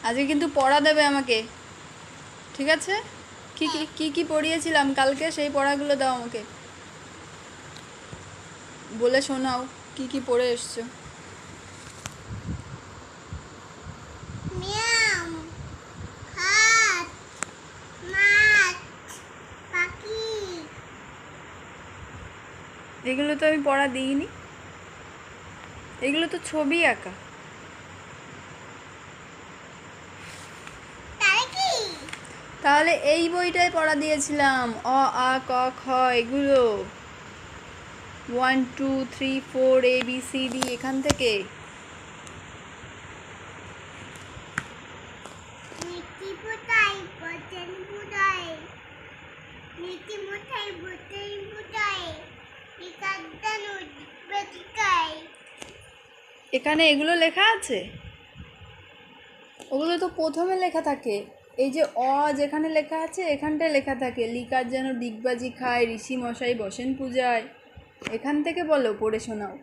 আজকে কিন্তু পড়া দেবে আমাকে, ঠিক আছে? কি কি কি কি পড়িয়েছিলাম কালকে সেই পড়াগুলো দাও আমাকে, বলে শোনাও কি কি পড়ে এসছো। মিয়াম, হাত, মাছ, পাখি। এগুলো তো আমি পড়া দিইনি, এগুলো তো ছবি আঁকা। তাই কি? তাহলে এই বইটাই পড়া দিয়েছিলাম, অ আ ক খ এগুলো, 1 2 3 4 ABCD এখান থেকে। মিষ্টি ফুটাই বচন ফুটাই, মিষ্টি মুঠাই বচন ফুটাই, বিকাদ্দানু বেটিকাই। এখানে এগুলো লেখা আছে, ওগুলো তো প্রথমে লেখা থাকে। এই যে অ যেখানে লেখা আছে এখানটায় লেখা থাকে, লিকার যেন ডিগবাজি খায়, ঋষি মশাই বসেন পূজায়। এখান থেকে বলো, পড়ে শোনাও।